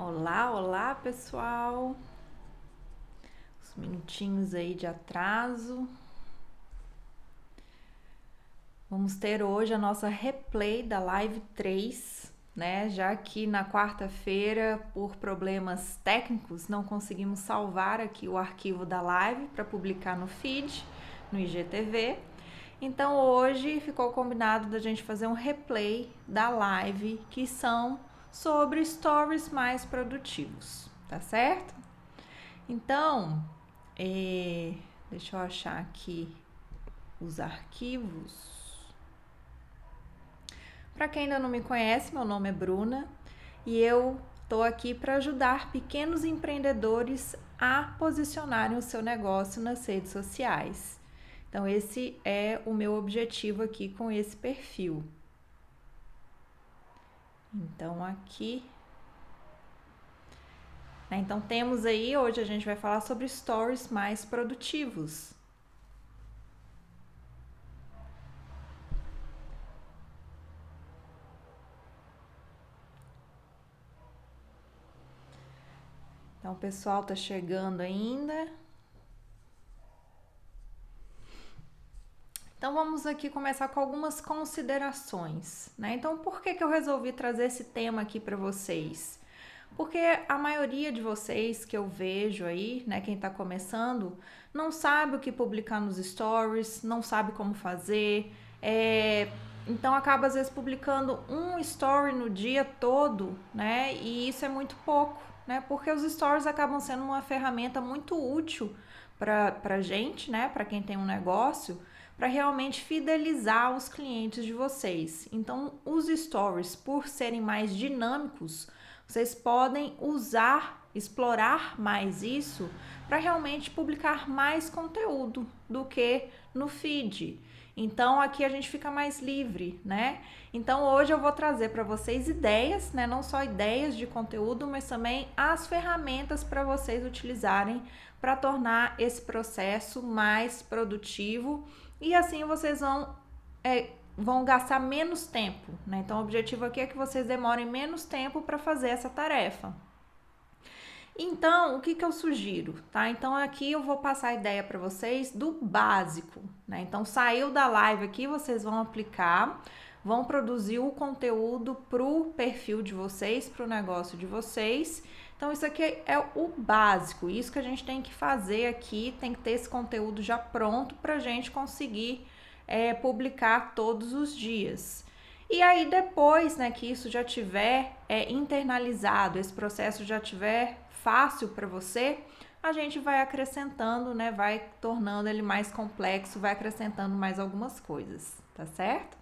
Olá, olá pessoal! Uns minutinhos aí de atraso. Vamos ter hoje a nossa replay da live 3, né? Já que na quarta-feira, por problemas técnicos, não conseguimos salvar aqui o arquivo da live para publicar no feed, no IGTV. Então hoje ficou combinado da gente fazer um replay da live que são sobre stories mais produtivos, tá certo? Então, deixa eu achar aqui os arquivos. Para quem ainda não me conhece, meu nome é Bruna e eu estou aqui para ajudar pequenos empreendedores a posicionarem o seu negócio nas redes sociais. Então, esse é o meu objetivo aqui com esse perfil. Então, aqui. Então, temos aí, hoje a gente vai falar sobre stories mais produtivos. Então, o pessoal tá chegando ainda. Então vamos aqui começar com algumas considerações, né? Então por que eu resolvi trazer esse tema aqui para vocês? Porque a maioria de vocês que eu vejo aí, né, quem tá começando, não sabe o que publicar nos stories, não sabe como fazer, então acaba às vezes publicando um story no dia todo, né? E isso é muito pouco, né? Porque os stories acabam sendo uma ferramenta muito útil para gente, né? Para quem tem um negócio, para realmente fidelizar os clientes de vocês. Então, os stories, por serem mais dinâmicos, vocês podem explorar mais isso para realmente publicar mais conteúdo do que no feed. Então aqui a gente fica mais livre, né? Então hoje eu vou trazer para vocês ideias, né? Não só ideias de conteúdo, mas também as ferramentas para vocês utilizarem para tornar esse processo mais produtivo e assim vocês vão gastar menos tempo, né? Então o objetivo aqui é que vocês demorem menos tempo para fazer essa tarefa. Então, o que eu sugiro, tá? Então, aqui eu vou passar a ideia para vocês do básico, né? Então, saiu da live aqui, vocês vão aplicar, vão produzir o conteúdo pro perfil de vocês, pro negócio de vocês. Então, isso aqui é o básico, isso que a gente tem que fazer aqui, tem que ter esse conteúdo já pronto pra gente conseguir publicar todos os dias. E aí depois, né, que isso já tiver internalizado, esse processo já tiver fácil para você, a gente vai acrescentando, né, vai tornando ele mais complexo, vai acrescentando mais algumas coisas, tá certo?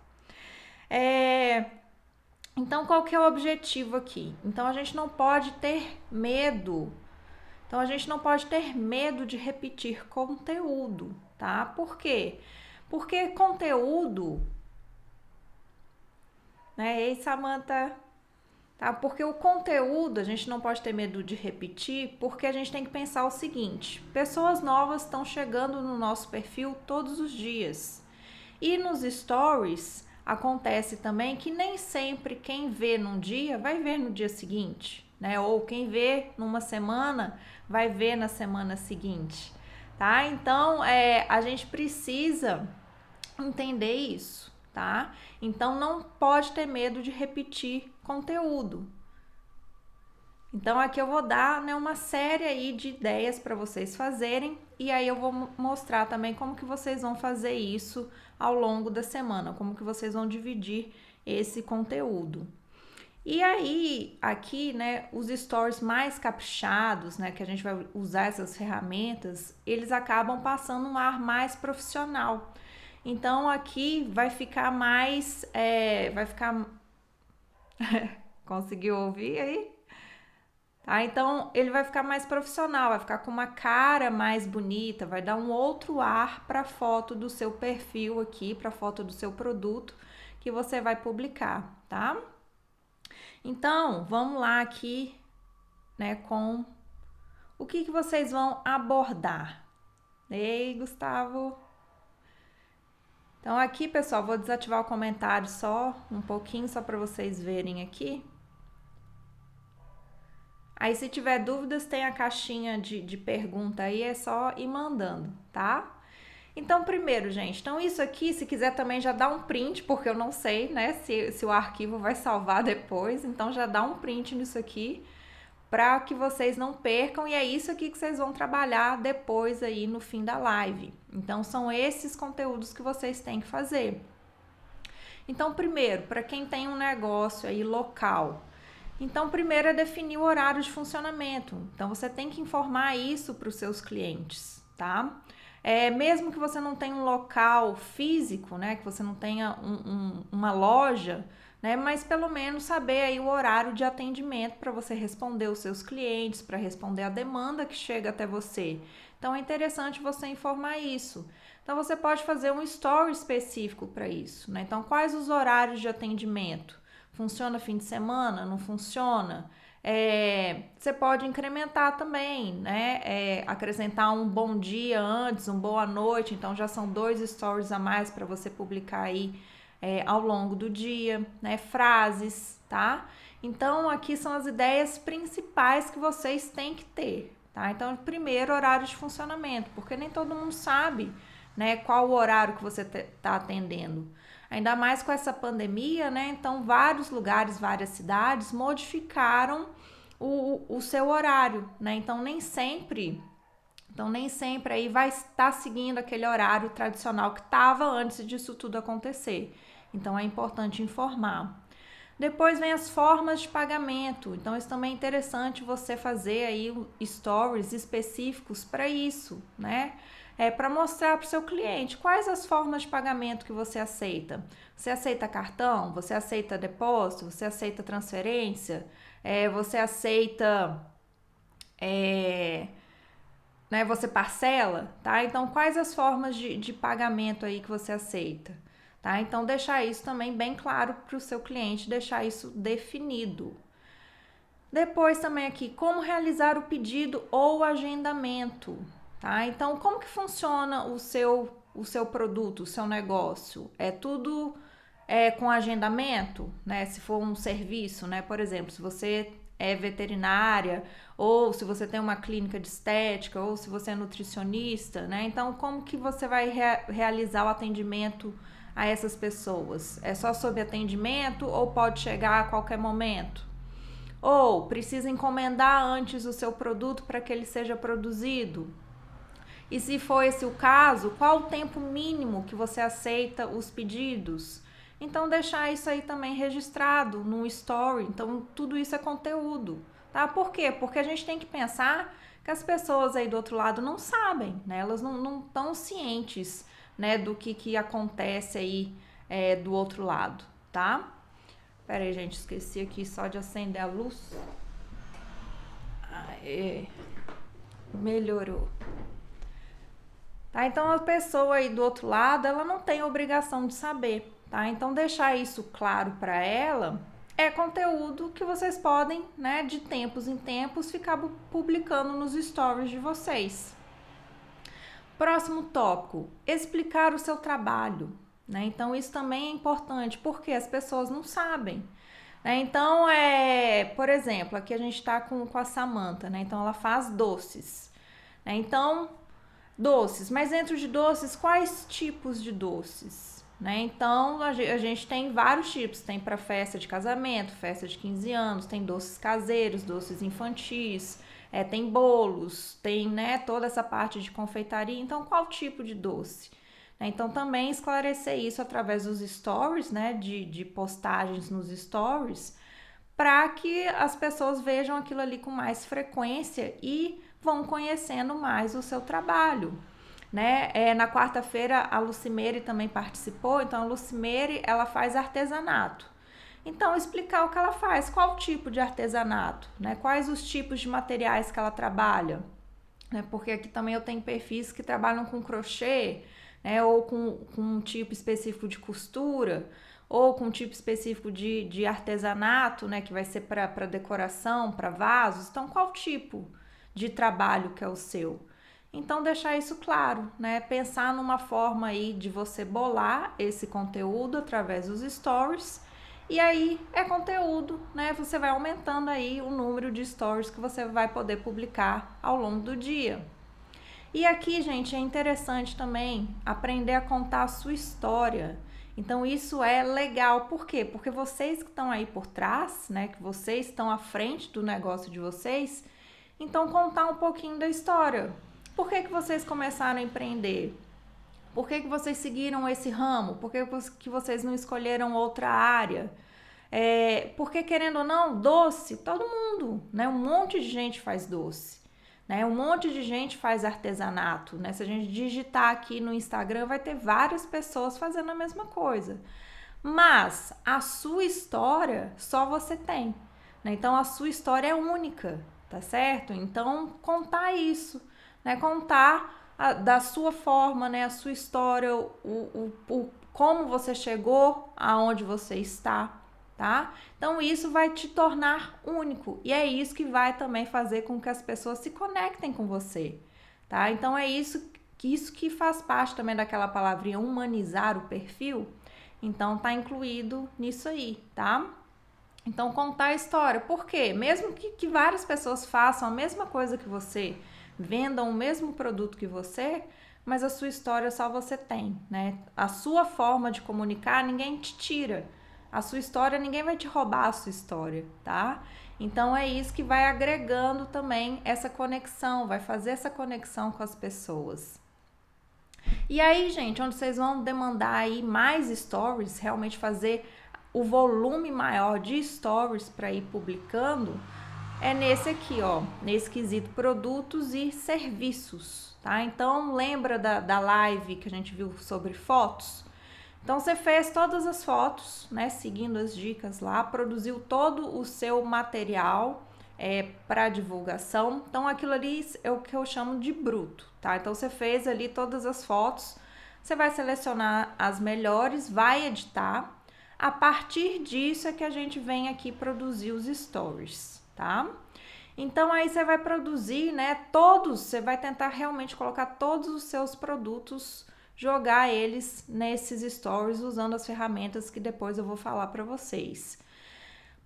Então, qual que é o objetivo aqui? Então, a gente não pode ter medo. Então, a gente não pode ter medo de repetir conteúdo, tá? Por quê? Porque conteúdo, né? Ei, Samantha, tá? Porque o conteúdo a gente não pode ter medo de repetir, porque a gente tem que pensar o seguinte: pessoas novas estão chegando no nosso perfil todos os dias. E nos stories acontece também que nem sempre quem vê num dia vai ver no dia seguinte, né? Ou quem vê numa semana vai ver na semana seguinte, tá? Então a gente precisa entender isso, tá? Então não pode ter medo de repetir conteúdo. Então aqui eu vou dar, né, uma série aí de ideias para vocês fazerem e aí eu vou mostrar também como que vocês vão fazer isso ao longo da semana, como que vocês vão dividir esse conteúdo. E aí, aqui, né, os stories mais caprichados, né, que a gente vai usar essas ferramentas, eles acabam passando um ar mais profissional. Então, aqui vai ficar mais, vai ficar... Conseguiu ouvir aí? Tá? Então, ele vai ficar mais profissional, vai ficar com uma cara mais bonita, vai dar um outro ar para a foto do seu perfil aqui, para a foto do seu produto que você vai publicar, tá? Então, vamos lá aqui, né, com o que vocês vão abordar. Ei, Gustavo. Então, aqui, pessoal, vou desativar o comentário só um pouquinho, só para vocês verem aqui. Aí, se tiver dúvidas, tem a caixinha de pergunta aí, é só ir mandando, tá? Então, primeiro, gente, então isso aqui, se quiser também já dá um print, porque eu não sei, né, se o arquivo vai salvar depois, então já dá um print nisso aqui, para que vocês não percam, e é isso aqui que vocês vão trabalhar depois aí no fim da live. Então, são esses conteúdos que vocês têm que fazer. Então, primeiro, para quem tem um negócio aí local, então, primeiro é definir o horário de funcionamento. Então, você tem que informar isso para os seus clientes, tá? Mesmo que você não tenha um local físico, né? Que você não tenha uma loja, né? Mas pelo menos saber aí o horário de atendimento para você responder os seus clientes, para responder a demanda que chega até você. Então, é interessante você informar isso. Então, você pode fazer um story específico para isso, né? Então, quais os horários de atendimento? Funciona fim de semana? Não funciona? Você pode incrementar também, né? Acrescentar um bom dia antes, um boa noite, então já são 2 stories a mais para você publicar aí ao longo do dia, né? Frases, tá? Então, aqui são as ideias principais que vocês têm que ter, tá? Então, primeiro, horário de funcionamento, porque nem todo mundo sabe, né, qual o horário que você está atendendo. Ainda mais com essa pandemia, né? Então, vários lugares, várias cidades modificaram o seu horário, né? Então, nem sempre aí vai estar seguindo aquele horário tradicional que estava antes disso tudo acontecer. Então, é importante informar. Depois vem as formas de pagamento. Então, isso também é interessante você fazer aí stories específicos para isso, né? Para mostrar para o seu cliente quais as formas de pagamento que você aceita. Você aceita cartão? Você aceita depósito? Você aceita transferência? Você aceita, né? Você parcela, tá? Então, quais as formas de pagamento aí que você aceita? Tá? Então, deixar isso também bem claro para o seu cliente, deixar isso definido. Depois também aqui, como realizar o pedido ou agendamento, tá? Então, como que funciona o seu produto, o seu negócio? É tudo com agendamento, né? Se for um serviço, né? Por exemplo, se você é veterinária, ou se você tem uma clínica de estética, ou se você é nutricionista, né? Então, como que você vai realizar o atendimento a essas pessoas? É só sob atendimento ou pode chegar a qualquer momento? Ou precisa encomendar antes o seu produto para que ele seja produzido? E se for esse o caso, qual o tempo mínimo que você aceita os pedidos? Então, deixar isso aí também registrado no story. Então, tudo isso é conteúdo, tá? Por quê? Porque a gente tem que pensar que as pessoas aí do outro lado não sabem, né? Elas não estão cientes, né, do que acontece aí do outro lado, tá? Pera aí, gente, esqueci aqui só de acender a luz. Aê, melhorou. Tá? Então, a pessoa aí do outro lado, ela não tem obrigação de saber, tá? Então, deixar isso claro para ela é conteúdo que vocês podem, né, de tempos em tempos, ficar publicando nos stories de vocês. Próximo tópico, explicar o seu trabalho, né? Então, isso também é importante, porque as pessoas não sabem. Então, por exemplo, aqui a gente está com a Samantha, né? Então, ela faz doces. Né? Então, doces, mas dentro de doces, quais tipos de doces? Né? Então, a gente tem vários tipos. Tem para festa de casamento, festa de 15 anos, tem doces caseiros, doces infantis, tem bolos, tem, né, toda essa parte de confeitaria. Então, qual tipo de doce? Então, também esclarecer isso através dos stories, né, de postagens nos stories, para que as pessoas vejam aquilo ali com mais frequência e vão conhecendo mais o seu trabalho. Né? Na quarta-feira, a Lucimere também participou, então a Lucimere, ela faz artesanato. Então, explicar o que ela faz, qual tipo de artesanato, né? Quais os tipos de materiais que ela trabalha, né? Porque aqui também eu tenho perfis que trabalham com crochê, né? Ou com um tipo específico de costura, ou com um tipo específico de artesanato, né? Que vai ser para decoração, para vasos. Então, qual tipo de trabalho que é o seu? Então, deixar isso claro, né? Pensar numa forma aí de você bolar esse conteúdo através dos stories E aí é conteúdo, né? Você vai aumentando aí o número de stories que você vai poder publicar ao longo do dia. E aqui, gente, é interessante também aprender a contar a sua história. Então, isso é legal. Por quê? Porque vocês que estão aí por trás, né? Que vocês estão à frente do negócio de vocês, então contar um pouquinho da história. Por que vocês começaram a empreender? Por que vocês seguiram esse ramo? Por que vocês não escolheram outra área? Porque, querendo ou não, doce, todo mundo, né? Um monte de gente faz doce. Né? Um monte de gente faz artesanato, né? Se a gente digitar aqui no Instagram, vai ter várias pessoas fazendo a mesma coisa. Mas a sua história só você tem, né? Então a sua história é única, tá certo? Então contar isso, né? Contar da sua forma, né? A sua história, como você chegou aonde você está, tá? Então isso vai te tornar único e é isso que vai também fazer com que as pessoas se conectem com você, tá? Então é isso que faz parte também daquela palavrinha humanizar o perfil. Então tá incluído nisso aí, tá? Então contar a história. Por quê? Mesmo que várias pessoas façam a mesma coisa que você, vendam o mesmo produto que você, mas a sua história só você tem, né? A sua forma de comunicar ninguém te tira. A sua história, ninguém vai te roubar a sua história, tá? Então é isso que vai agregando também essa conexão, vai fazer essa conexão com as pessoas. E aí, gente, onde vocês vão demandar aí mais stories, realmente fazer o volume maior de stories para ir publicando, é nesse aqui, ó, nesse quesito produtos e serviços, tá? Então, lembra da live que a gente viu sobre fotos? Então, você fez todas as fotos, né, seguindo as dicas lá, produziu todo o seu material para divulgação. Então, aquilo ali é o que eu chamo de bruto, tá? Então, você fez ali todas as fotos, você vai selecionar as melhores, vai editar. A partir disso é que a gente vem aqui produzir os stories, tá? Então, aí você vai produzir, né, você vai tentar realmente colocar todos os seus produtos, jogar eles nesses stories usando as ferramentas que depois eu vou falar para vocês.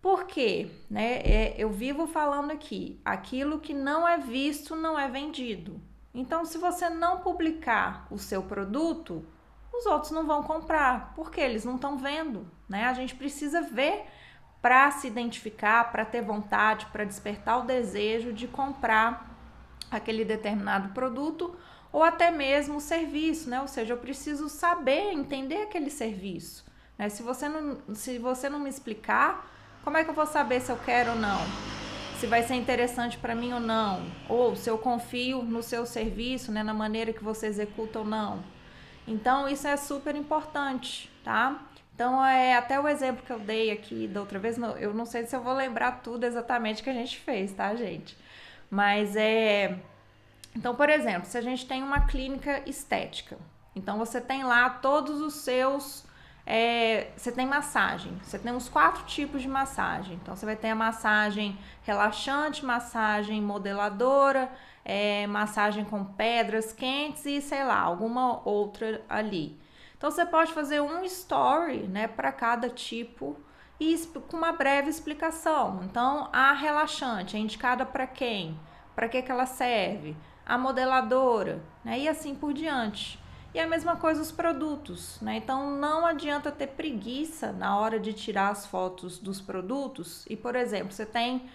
Por quê? Né? Eu vivo falando aqui, aquilo que não é visto não é vendido. Então, se você não publicar o seu produto, os outros não vão comprar, porque eles não estão vendo, né? A gente precisa ver para se identificar, para ter vontade, para despertar o desejo de comprar aquele determinado produto ou até mesmo o serviço, né? Ou seja, eu preciso saber, entender aquele serviço, né? Se você não me explicar, como é que eu vou saber se eu quero ou não? Se vai ser interessante para mim ou não? Ou se eu confio no seu serviço, né? Na maneira que você executa ou não? Então, isso é super importante, tá? Então, até o exemplo que eu dei aqui da outra vez, eu não sei se eu vou lembrar tudo exatamente que a gente fez, tá, gente? Mas Então, por exemplo, se a gente tem uma clínica estética, então você tem lá todos os seus. Você tem massagem, você tem uns 4 tipos de massagem. Então, você vai ter a massagem relaxante, massagem modeladora, massagem com pedras quentes e sei lá, alguma outra ali. Então, você pode fazer um story, né, para cada tipo e com uma breve explicação. Então, a relaxante é indicada para quem? Para que ela serve? A modeladora, né? E assim por diante. E a mesma coisa os produtos, né? Então não adianta ter preguiça na hora de tirar as fotos dos produtos. E, por exemplo, você tem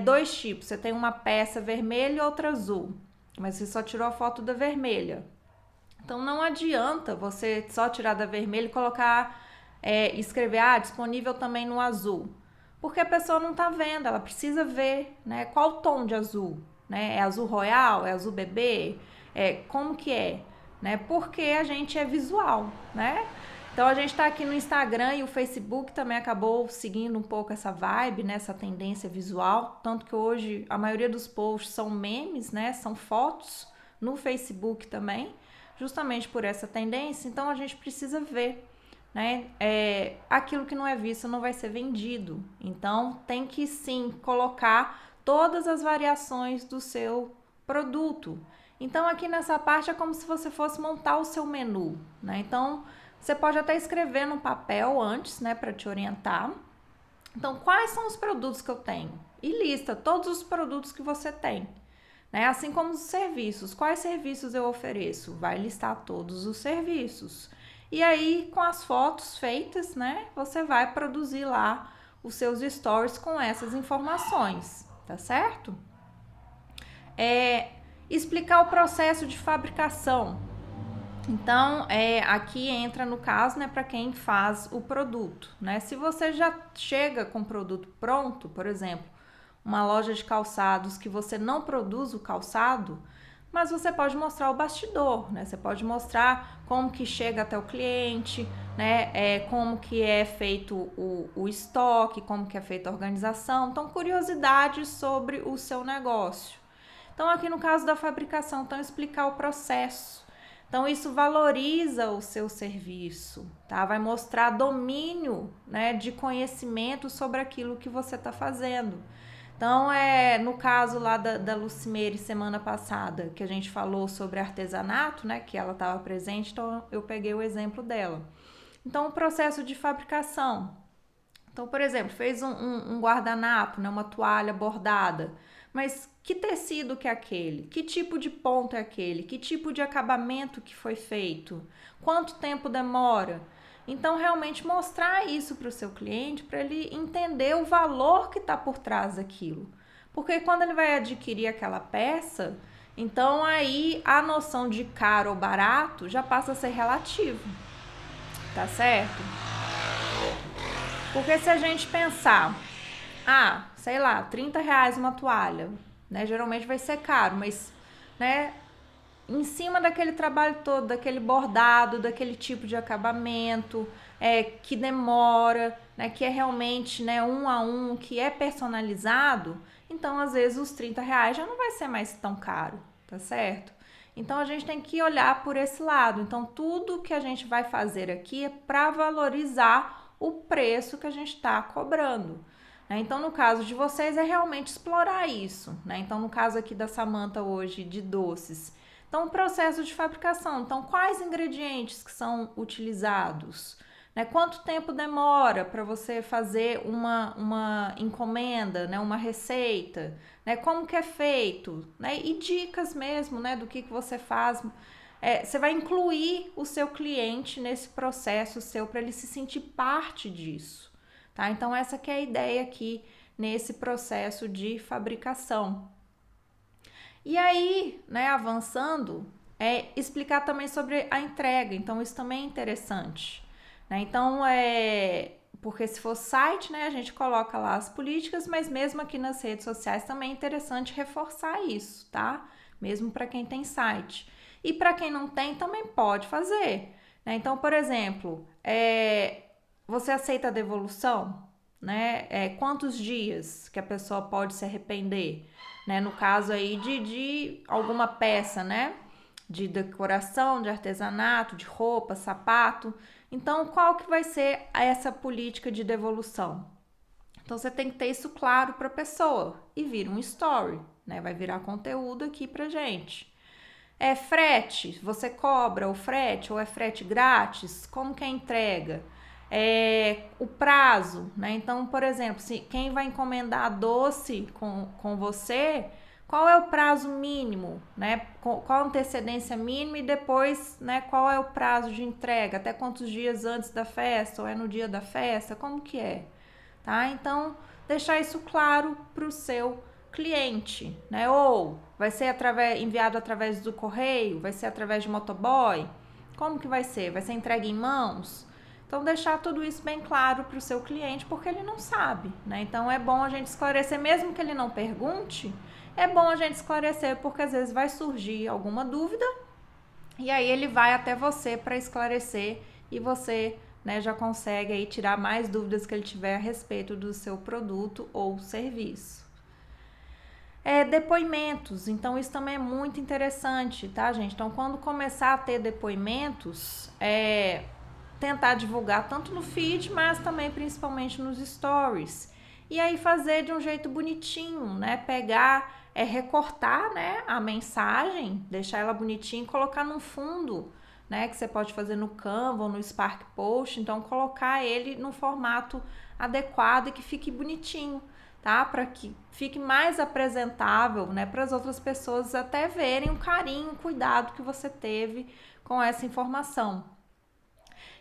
2 tipos, você tem uma peça vermelha e outra azul, mas você só tirou a foto da vermelha. Então não adianta você só tirar da vermelha e colocar, escrever, disponível também no azul. Porque a pessoa não está vendo, ela precisa ver, né? Qual o tom de azul, né? É azul royal? É azul bebê? Como que é? Né? Porque a gente é visual, né? Então a gente está aqui no Instagram e o Facebook também acabou seguindo um pouco essa vibe, né? Essa tendência visual, tanto que hoje a maioria dos posts são memes, né? São fotos no Facebook também, justamente por essa tendência. Então a gente precisa ver, né? Aquilo que não é visto não vai ser vendido. Então tem que sim colocar todas as variações do seu produto. Então aqui nessa parte é como se você fosse montar o seu menu, né? Então Você pode até escrever no papel antes, né, para te orientar. Então, quais são os produtos que eu tenho? E lista todos os produtos que você tem, né? Assim como os serviços. Quais serviços eu ofereço? Vai listar todos os serviços. E aí, com as fotos feitas, né, você vai produzir lá os seus stories com essas informações, tá certo? Explicar o processo de fabricação. Então, aqui entra no caso, né, para quem faz o produto, né? Se você já chega com o produto pronto, por exemplo, uma loja de calçados que você não produz o calçado, mas você pode mostrar o bastidor, né? Você pode mostrar como que chega até o cliente, né? Como que é feito o estoque, como que é feita a organização. Então, curiosidades sobre o seu negócio. Então, aqui no caso da fabricação, então explicar o processo. Então, isso valoriza o seu serviço, tá? Vai mostrar domínio, né, de conhecimento sobre aquilo que você está fazendo. Então, no caso lá da Lucimeire, semana passada, que a gente falou sobre artesanato, né, que ela estava presente, então eu peguei o exemplo dela. Então, o processo de fabricação. Então, por exemplo, fez um guardanapo, né, uma toalha bordada. Mas que tecido que é aquele? Que tipo de ponto é aquele? Que tipo de acabamento que foi feito? Quanto tempo demora? Então, realmente mostrar isso para o seu cliente, para ele entender o valor que está por trás daquilo. Porque quando ele vai adquirir aquela peça, então aí a noção de caro ou barato já passa a ser relativo, tá certo? Porque se a gente pensar, sei lá, R$ 30 uma toalha, né? Geralmente vai ser caro, mas, né, em cima daquele trabalho todo, daquele bordado, daquele tipo de acabamento, que demora, né, que é realmente, né, um a um, que é personalizado, então às vezes os R$ 30 já não vai ser mais tão caro, tá certo? Então a gente tem que olhar por esse lado. Então tudo que a gente vai fazer aqui é para valorizar o preço que a gente está cobrando. Então, no caso de vocês, é realmente explorar isso, né? Então, no caso aqui da Samantha hoje, de doces. Então, o processo de fabricação. Então, quais ingredientes que são utilizados? Né? Quanto tempo demora para você fazer uma encomenda, né? Uma receita? Né? Como que é feito? Né? E dicas mesmo, né? Do que você faz. Você vai incluir o seu cliente nesse processo seu para ele se sentir parte disso. Tá? Então, essa que é a ideia aqui nesse processo de fabricação. E aí, né, avançando, explicar também sobre a entrega. Então, isso também é interessante. Né? Então, porque se for site, né, a gente coloca lá as políticas, mas mesmo aqui nas redes sociais também é interessante reforçar isso, tá? Mesmo para quem tem site. E para quem não tem, também pode fazer. Né? Então, por exemplo, você aceita a devolução? Né? Quantos dias que a pessoa pode se arrepender? Né? No caso aí de alguma peça, né? De decoração, de artesanato, de roupa, sapato. Então, qual que vai ser essa política de devolução? Então, você tem que ter isso claro para a pessoa e vira um story, né? Vai virar conteúdo aqui pra gente. Frete, você cobra o frete ou é frete grátis? Como que é a entrega? O prazo, né? Então, por exemplo, se quem vai encomendar doce com você, qual é o prazo mínimo, né? Qual a antecedência mínima e depois, né, qual é o prazo de entrega? Até quantos dias antes da festa ou é no dia da festa? Como que é? Tá? Então, deixar isso claro para o seu cliente, né? Ou vai ser enviado através do correio, vai ser através de motoboy? Como que vai ser? Vai ser entregue em mãos? Então, deixar tudo isso bem claro para o seu cliente, porque ele não sabe, né? Então, é bom a gente esclarecer, mesmo que ele não pergunte, é bom a gente esclarecer, porque às vezes vai surgir alguma dúvida e aí ele vai até você para esclarecer e você, né, já consegue aí tirar mais dúvidas que ele tiver a respeito do seu produto ou serviço. Depoimentos, então isso também é muito interessante, tá, gente? Então, quando começar a ter depoimentos, tentar divulgar tanto no feed, mas também principalmente nos stories. E aí fazer de um jeito bonitinho, né? Pegar, recortar, né, a mensagem, deixar ela bonitinha e colocar num fundo, né, que você pode fazer no Canva ou no Spark Post, então colocar ele no formato adequado e que fique bonitinho, tá? Para que fique mais apresentável, né, para as outras pessoas até verem o carinho, o cuidado que você teve com essa informação.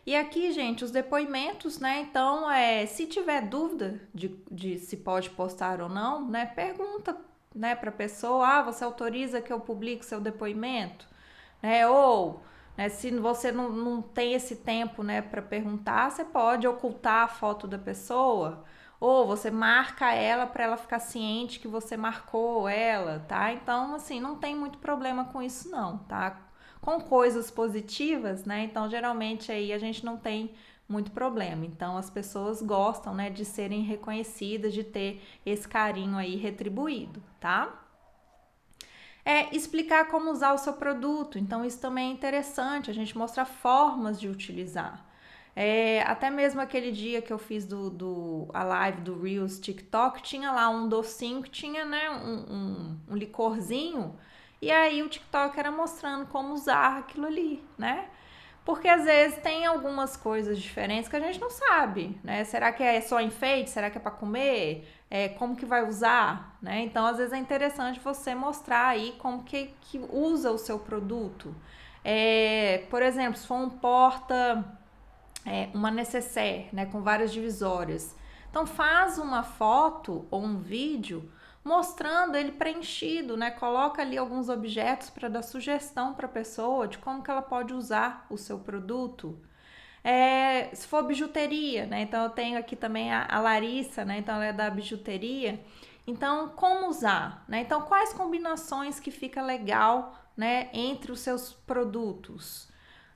E aqui, gente, os depoimentos, né? Então, se tiver dúvida de se pode postar ou não, né? Pergunta, né, para a pessoa, você autoriza que eu publique seu depoimento? Ou, né, se você não tem esse tempo, né, para perguntar, você pode ocultar a foto da pessoa, ou você marca ela para ela ficar ciente que você marcou ela, tá? Então, assim, não tem muito problema com isso não, tá? Com coisas positivas, né? Então, geralmente aí a gente não tem muito problema. Então, as pessoas gostam, né, de serem reconhecidas, de ter esse carinho aí retribuído, tá? Explicar como usar o seu produto. Então, isso também é interessante, a gente mostra formas de utilizar. Até mesmo aquele dia que eu fiz a live do Reels TikTok, tinha lá um docinho que tinha, né, um licorzinho, e aí o TikTok era mostrando como usar aquilo ali, né? Porque às vezes tem algumas coisas diferentes que a gente não sabe, né? Será que é só enfeite? Será que é para comer? Como que vai usar, né? Então, às vezes é interessante você mostrar aí como que usa o seu produto. Por exemplo, se for um porta, uma necessaire, né, com várias divisórias. Então, faz uma foto ou um vídeo mostrando ele preenchido, né? Coloca ali alguns objetos para dar sugestão para a pessoa de como que ela pode usar o seu produto. Se for bijuteria, né? Então eu tenho aqui também a Larissa, né? Então ela é da bijuteria. Então, como usar, né? Então, quais combinações que fica legal, né, entre os seus produtos?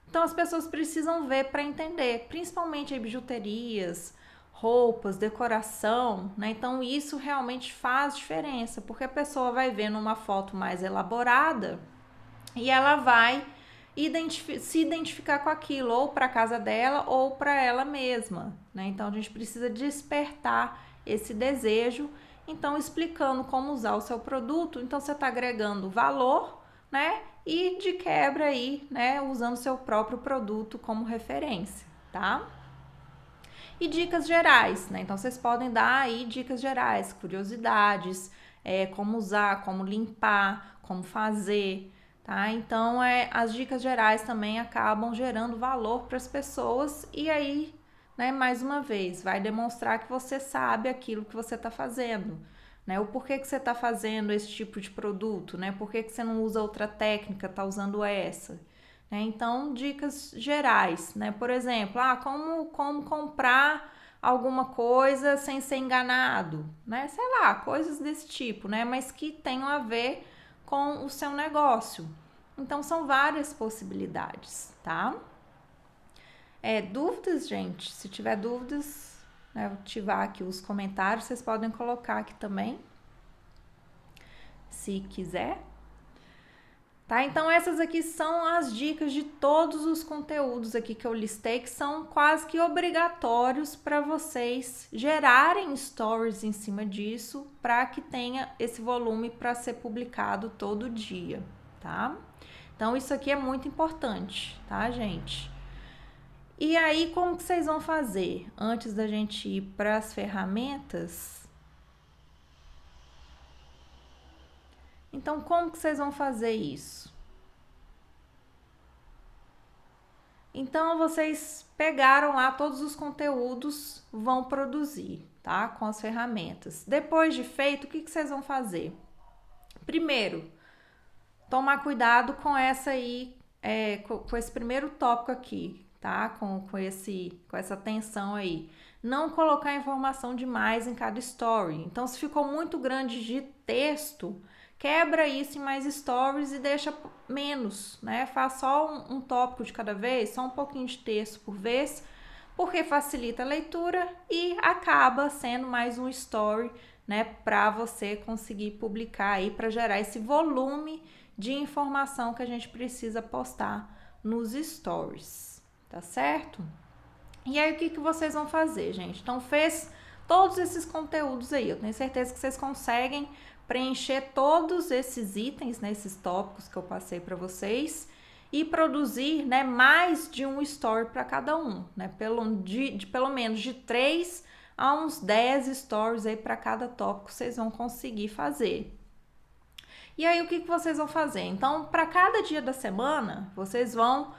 Então, as pessoas precisam ver para entender, principalmente aí bijuterias, roupas, decoração, né? Então, isso realmente faz diferença, porque a pessoa vai ver numa foto mais elaborada e ela vai se identificar com aquilo, ou para casa dela ou para ela mesma, né? Então, a gente precisa despertar esse desejo. Então, explicando como usar o seu produto, então você está agregando valor, né? E de quebra aí, né? Usando seu próprio produto como referência, tá? E dicas gerais, né? Então vocês podem dar aí dicas gerais, curiosidades, como usar, como limpar, como fazer, tá? Então as dicas gerais também acabam gerando valor para as pessoas e aí, né, mais uma vez, vai demonstrar que você sabe aquilo que você está fazendo, né? O porquê que você está fazendo esse tipo de produto, né? Por que você não usa outra técnica, está usando essa? Então, dicas gerais, né? Por exemplo, como comprar alguma coisa sem ser enganado, né? Sei lá, coisas desse tipo, né? Mas que tenham a ver com o seu negócio. Então, são várias possibilidades, tá? Dúvidas, gente? Se tiver dúvidas, né, vou ativar aqui os comentários, vocês podem colocar aqui também, se quiser. Tá? Então essas aqui são as dicas de todos os conteúdos aqui que eu listei, que são quase que obrigatórios para vocês gerarem stories em cima disso, para que tenha esse volume para ser publicado todo dia, tá? Então isso aqui é muito importante, tá, gente? E aí, como que vocês vão fazer? Antes da gente ir para as ferramentas, então como que vocês vão fazer isso? Então, vocês pegaram lá todos os conteúdos, vão produzir, tá? Com as ferramentas. Depois de feito, o que vocês vão fazer? Primeiro, tomar cuidado com essa aí, com esse primeiro tópico aqui, tá? Com essa tensão aí. Não colocar informação demais em cada story. Então, se ficou muito grande de texto, quebra isso em mais stories e deixa menos, né? Faz só um tópico de cada vez, só um pouquinho de texto por vez, porque facilita a leitura e acaba sendo mais um story, né? Para você conseguir publicar aí, para gerar esse volume de informação que a gente precisa postar nos stories, tá certo? E aí, o que vocês vão fazer, gente? Então, fez todos esses conteúdos aí. Eu tenho certeza que vocês conseguem preencher todos esses itens, né, esses tópicos que eu passei para vocês. e produzir, né, mais de um story para cada um, né? Pelo menos de 3 a uns 10 stories aí para cada tópico vocês vão conseguir fazer. E aí, o que vocês vão fazer? Então, para cada dia da semana, vocês vão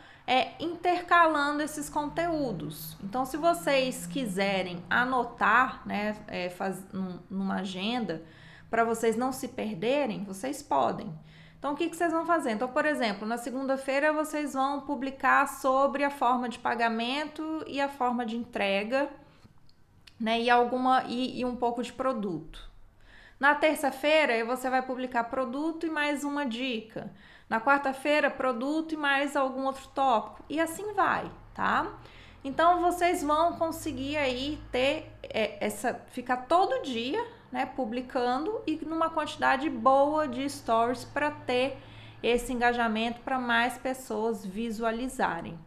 intercalando esses conteúdos. Então, se vocês quiserem anotar, né, numa agenda, para vocês não se perderem, vocês podem. Então, o que vocês vão fazer? Então, por exemplo, na segunda-feira vocês vão publicar sobre a forma de pagamento e a forma de entrega, né, e um pouco de produto. Na terça-feira, você vai publicar produto e mais uma dica. Na quarta-feira, produto e mais algum outro tópico. E assim vai, tá? Então, vocês vão conseguir aí ter ficar todo dia, né, publicando e numa quantidade boa de stories para ter esse engajamento para mais pessoas visualizarem.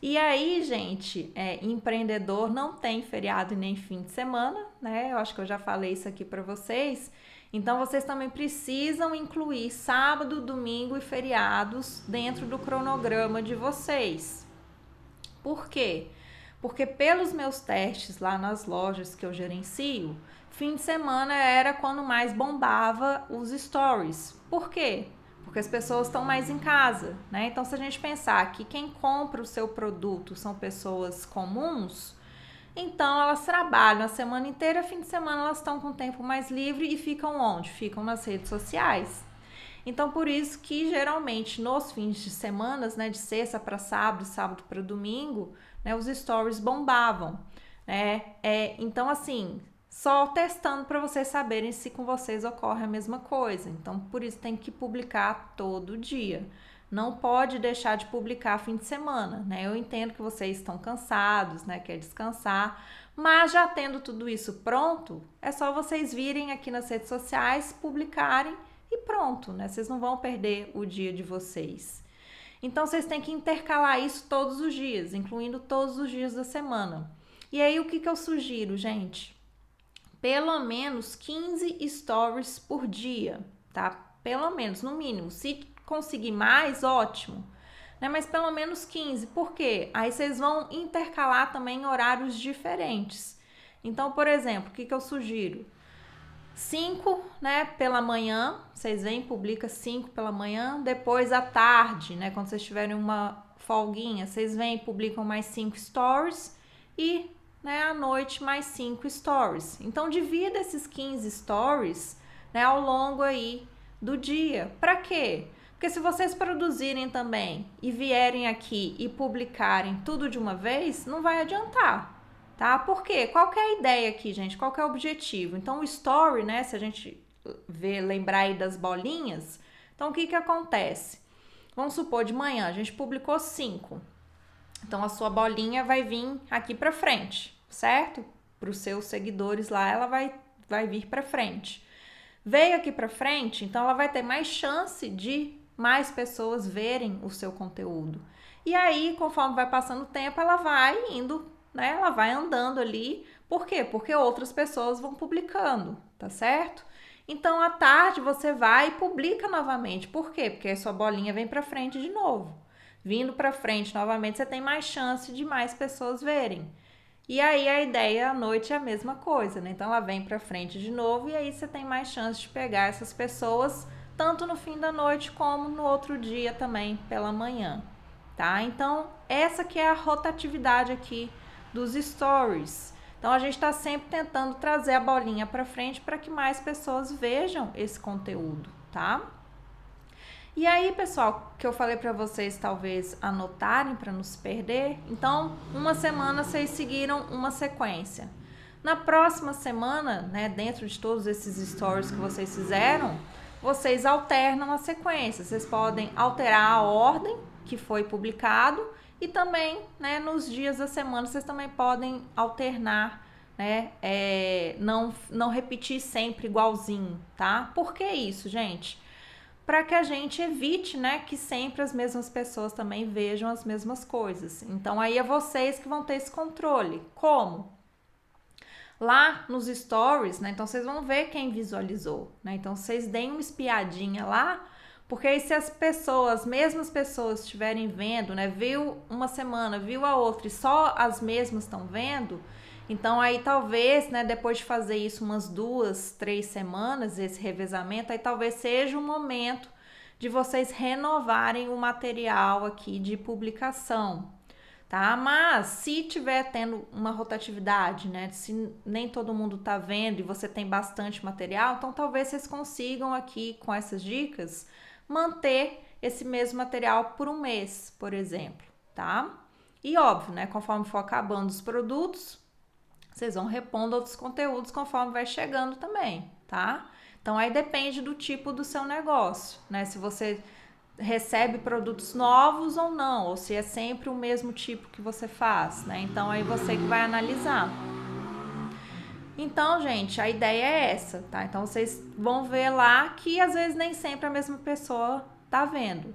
E aí, gente, empreendedor não tem feriado e nem fim de semana, né? Eu acho que eu já falei isso aqui para vocês. Então, vocês também precisam incluir sábado, domingo e feriados dentro do cronograma de vocês. Por quê? Porque pelos meus testes lá nas lojas que eu gerencio, fim de semana era quando mais bombava os stories. Por quê? Porque as pessoas estão mais em casa, né? Então, se a gente pensar que quem compra o seu produto são pessoas comuns, então elas trabalham a semana inteira, fim de semana elas estão com tempo mais livre e ficam onde? Ficam nas redes sociais. Então, por isso que geralmente nos fins de semana, né, de sexta para sábado, sábado para domingo, né, os stories bombavam, né? Então, assim, só testando para vocês saberem se com vocês ocorre a mesma coisa. Então, por isso tem que publicar todo dia. Não pode deixar de publicar fim de semana, né? Eu entendo que vocês estão cansados, né? Quer descansar, mas já tendo tudo isso pronto, é só vocês virem aqui nas redes sociais, publicarem e pronto, né? Vocês não vão perder o dia de vocês. Então, vocês têm que intercalar isso todos os dias, incluindo todos os dias da semana. E aí, o que eu sugiro, gente? Pelo menos 15 stories por dia, tá? Pelo menos, no mínimo. Se conseguir mais, ótimo. Né? Mas pelo menos 15. Por quê? Aí vocês vão intercalar também em horários diferentes. Então, por exemplo, o que eu sugiro? 5, né, pela manhã, vocês vêm, publica 5 pela manhã, depois à tarde, né, quando vocês tiverem uma folguinha, vocês vêm e publicam mais 5 stories e, né, à noite mais 5 stories. Então, divida esses 15 stories, né, ao longo aí do dia. Para quê? Porque se vocês produzirem também e vierem aqui e publicarem tudo de uma vez, não vai adiantar. Tá? Por quê? Qual que é a ideia aqui, gente? Qual que é o objetivo? Então, o story, né? Se a gente lembrar aí das bolinhas, então o que acontece? Vamos supor, de manhã a gente publicou 5. Então, a sua bolinha vai vir aqui para frente, certo? Para os seus seguidores lá, ela vai vir para frente. Veio aqui para frente, então ela vai ter mais chance de mais pessoas verem o seu conteúdo. E aí, conforme vai passando o tempo, ela vai indo, né? Ela vai andando ali. Por quê? Porque outras pessoas vão publicando, tá certo? Então, à tarde você vai e publica novamente. Por quê? Porque a sua bolinha vem para frente de novo. Vindo para frente novamente, você tem mais chance de mais pessoas verem. E aí a ideia à noite é a mesma coisa, né? Então ela vem para frente de novo e aí você tem mais chance de pegar essas pessoas tanto no fim da noite como no outro dia também pela manhã, tá? Então essa que é a rotatividade aqui dos stories. Então a gente está sempre tentando trazer a bolinha para frente para que mais pessoas vejam esse conteúdo, tá? E aí, pessoal, que eu falei para vocês talvez anotarem para não se perder. Então, uma semana vocês seguiram uma sequência. Na próxima semana, né, dentro de todos esses stories que vocês fizeram, vocês alternam a sequência. Vocês podem alterar a ordem que foi publicado e também, né, nos dias da semana vocês também podem alternar, né, não repetir sempre igualzinho, tá? Por que isso, gente? Para que a gente evite, né, que sempre as mesmas pessoas também vejam as mesmas coisas. Então, aí é vocês que vão ter esse controle. Como? Lá nos stories, né, então vocês vão ver quem visualizou, né? Então, vocês deem uma espiadinha lá, Porque aí se as mesmas pessoas estiverem vendo, né, viu uma semana, viu a outra e só as mesmas estão vendo, então aí talvez, né, depois de fazer isso umas 2, 3 semanas, esse revezamento, aí talvez seja o momento de vocês renovarem o material aqui de publicação, tá? Mas se tiver tendo uma rotatividade, né, se nem todo mundo tá vendo e você tem bastante material, então talvez vocês consigam aqui com essas dicas manter esse mesmo material por um mês, por exemplo, tá? E óbvio, né, conforme for acabando os produtos, vocês vão repondo outros conteúdos conforme vai chegando também, tá? Então aí depende do tipo do seu negócio, né? Se você recebe produtos novos ou não, ou se é sempre o mesmo tipo que você faz, né? Então aí você que vai analisar. Então, gente, a ideia é essa, tá? Então vocês vão ver lá que às vezes nem sempre a mesma pessoa tá vendo.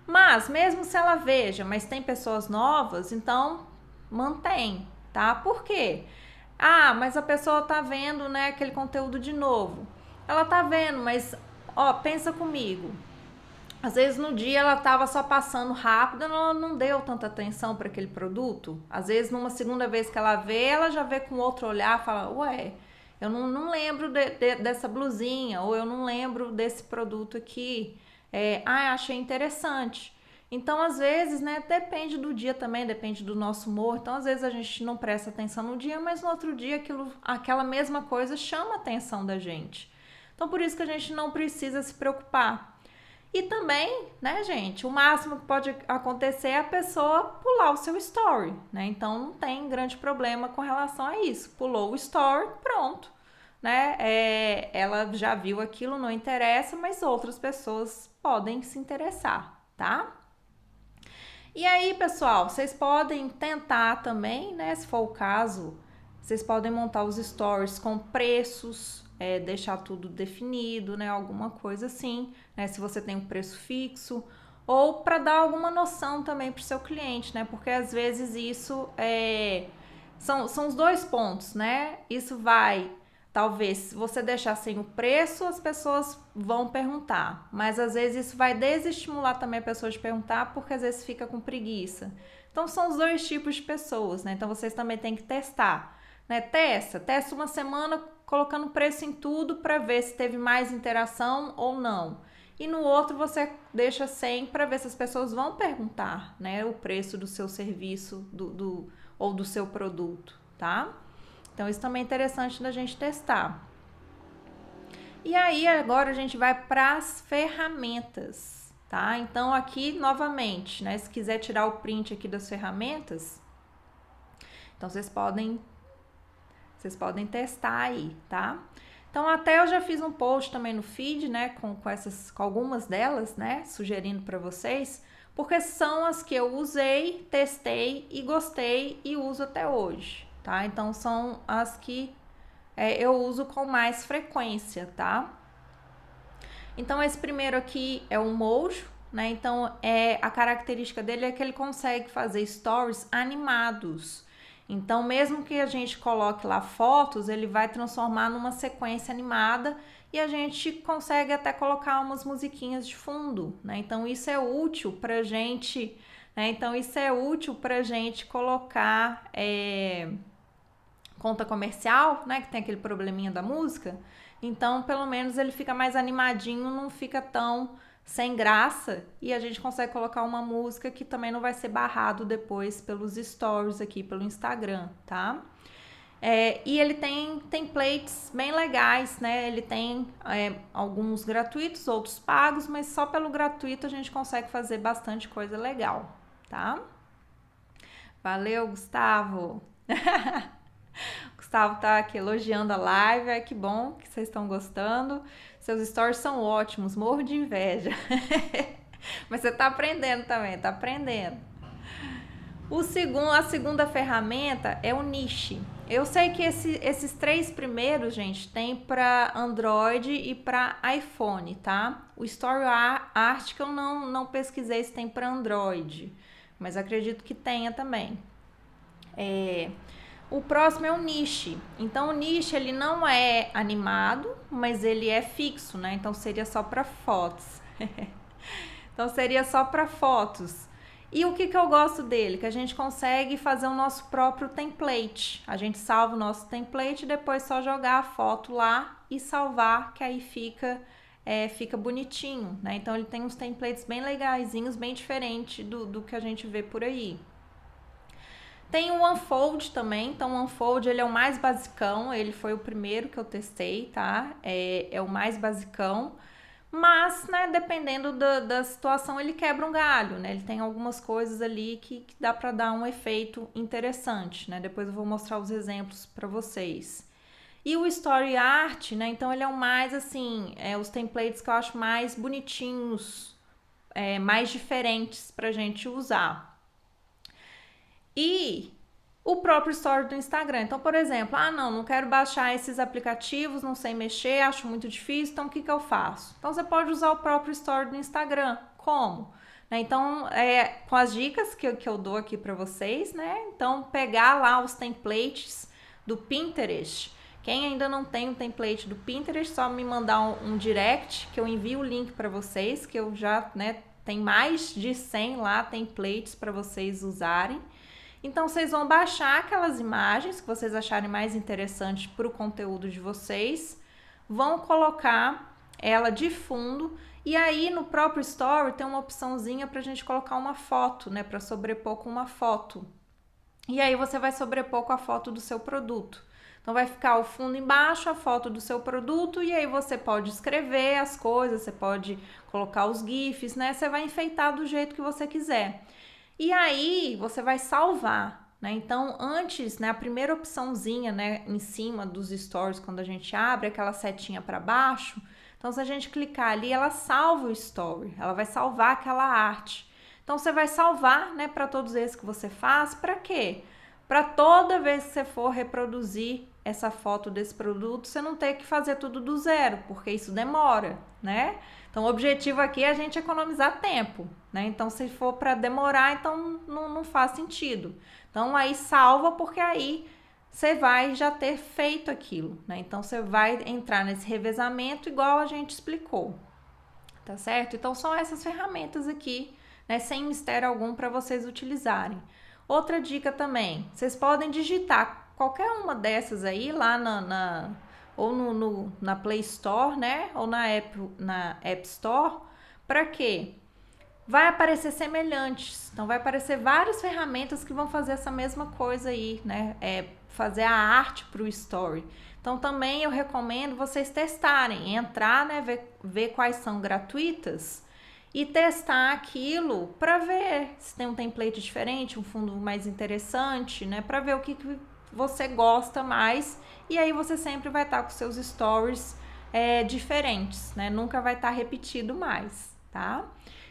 Mas mesmo se ela veja, mas tem pessoas novas, então mantém, tá? Por quê? Ah, mas a pessoa tá vendo, né, aquele conteúdo de novo. Ela tá vendo, mas ó, pensa comigo. Às vezes no dia ela estava só passando rápido, ela não deu tanta atenção para aquele produto. Às vezes numa segunda vez que ela vê, ela já vê com outro olhar, fala, ué, eu não lembro dessa blusinha, ou eu não lembro desse produto aqui. Achei interessante. Então, às vezes, né, depende do dia também, depende do nosso humor. Então, às vezes a gente não presta atenção no dia, mas no outro dia aquela mesma coisa chama a atenção da gente. Então, por isso que a gente não precisa se preocupar. E também, né, gente, o máximo que pode acontecer é a pessoa pular o seu story, né? Então não tem grande problema com relação a isso. Pulou o story, pronto, né? Ela já viu aquilo, não interessa, mas outras pessoas podem se interessar, tá? E aí, pessoal, vocês podem tentar também, né? Se for o caso, vocês podem montar os stories com preços, deixar tudo definido, né? Alguma coisa assim, né? Se você tem um preço fixo, ou para dar alguma noção também para o seu cliente, né? Porque às vezes isso são os dois pontos, né? Isso vai, talvez, se você deixar sem o preço, as pessoas vão perguntar, mas às vezes isso vai desestimular também a pessoa de perguntar, porque às vezes fica com preguiça. Então são os dois tipos de pessoas, né? Então vocês também têm que testar, né? Testa uma semana colocando preço em tudo para ver se teve mais interação ou não. E no outro você deixa sem para ver se as pessoas vão perguntar, né, o preço do seu serviço ou do seu produto, tá? Então isso também é interessante da gente testar. E aí agora a gente vai para as ferramentas, tá? Então aqui novamente, né, se quiser tirar o print aqui das ferramentas, então vocês podem testar aí, tá? Então até eu já fiz um post também no feed, né, com algumas delas, né, sugerindo para vocês, porque são as que eu usei, testei e gostei e uso até hoje, tá? Então são as que eu uso com mais frequência, tá? Então esse primeiro aqui é o Mojo, né? Então a característica dele é que ele consegue fazer stories animados. Então, mesmo que a gente coloque lá fotos, ele vai transformar numa sequência animada e a gente consegue até colocar umas musiquinhas de fundo, né? Então, isso é útil pra gente, né? Então, isso é útil pra gente colocar conta comercial, né? Que tem aquele probleminha da música. Então, pelo menos ele fica mais animadinho, não fica tão sem graça, e a gente consegue colocar uma música que também não vai ser barrado depois pelos stories aqui pelo Instagram, tá? E ele tem templates bem legais, né? Ele tem alguns gratuitos, outros pagos, mas só pelo gratuito a gente consegue fazer bastante coisa legal, tá? Valeu, Gustavo! Gustavo tá aqui elogiando a live, que bom que vocês estão gostando. Seus stories são ótimos, morro de inveja. Mas você tá aprendendo também, tá aprendendo. A segunda ferramenta é o Niche. Eu sei que esses 3 primeiros, gente, tem para Android e para iPhone, tá? O Story Art que eu não pesquisei se tem para Android, mas acredito que tenha também. O próximo é o Niche. Então, o Niche, ele não é animado, mas ele é fixo, né? Então, seria só para fotos. Então seria só para fotos. E o que eu gosto dele? Que a gente consegue fazer o nosso próprio template. A gente salva o nosso template e depois só jogar a foto lá e salvar, que aí fica bonitinho, né? Então ele tem uns templates bem legaisinhos, bem diferente do que a gente vê por aí. Tem o Unfold também, então o Unfold ele é o mais basicão, ele foi o primeiro que eu testei, tá? É o mais basicão, mas, né, dependendo da situação, ele quebra um galho, né? Ele tem algumas coisas ali que dá para dar um efeito interessante, né? Depois eu vou mostrar os exemplos para vocês. E o Story Art, né? Então ele é o mais assim, os templates que eu acho mais bonitinhos, mais diferentes pra gente usar. E o próprio Story do Instagram. Então, por exemplo, não quero baixar esses aplicativos, não sei mexer, acho muito difícil, então o que eu faço? Então, você pode usar o próprio Story do Instagram. Como? Então, com as dicas que eu dou aqui para vocês, né? Então, pegar lá os templates do Pinterest. Quem ainda não tem o template do Pinterest, só me mandar um direct, que eu envio o link para vocês, que eu já, né, tem mais de 100 lá templates para vocês usarem. Então, vocês vão baixar aquelas imagens que vocês acharem mais interessantes para o conteúdo de vocês, vão colocar ela de fundo e aí no próprio Story tem uma opçãozinha para a gente colocar uma foto, né, para sobrepor com uma foto. E aí você vai sobrepor com a foto do seu produto. Então vai ficar o fundo embaixo, a foto do seu produto e aí você pode escrever as coisas, você pode colocar os GIFs, né? Você vai enfeitar do jeito que você quiser. E aí você vai salvar, né? Então, antes, né, a primeira opçãozinha, né, em cima dos stories, quando a gente abre aquela setinha para baixo, então se a gente clicar ali, ela salva o story, ela vai salvar aquela arte. Então você vai salvar, né, para todos esses que você faz, para quê? Para toda vez que você for reproduzir essa foto desse produto, você não ter que fazer tudo do zero, porque isso demora, né? Então, o objetivo aqui é a gente economizar tempo, né? Então, se for para demorar, então não faz sentido. Então, aí salva, porque aí você vai já ter feito aquilo, né? Então, você vai entrar nesse revezamento igual a gente explicou, tá certo? Então, são essas ferramentas aqui, né? Sem mistério algum para vocês utilizarem. Outra dica também, vocês podem digitar qualquer uma dessas aí lá ou na Play Store, né? Ou na App Store. Para quê? Vai aparecer semelhantes. Então, vai aparecer várias ferramentas que vão fazer essa mesma coisa aí, né? Fazer a arte para o Story. Então, também eu recomendo vocês testarem, entrar, né? Ver quais são gratuitas e testar aquilo para ver se tem um template diferente, um fundo mais interessante, né? Para ver o que você gosta mais e aí você sempre vai estar com seus stories diferentes, né? Nunca vai estar repetido mais, tá?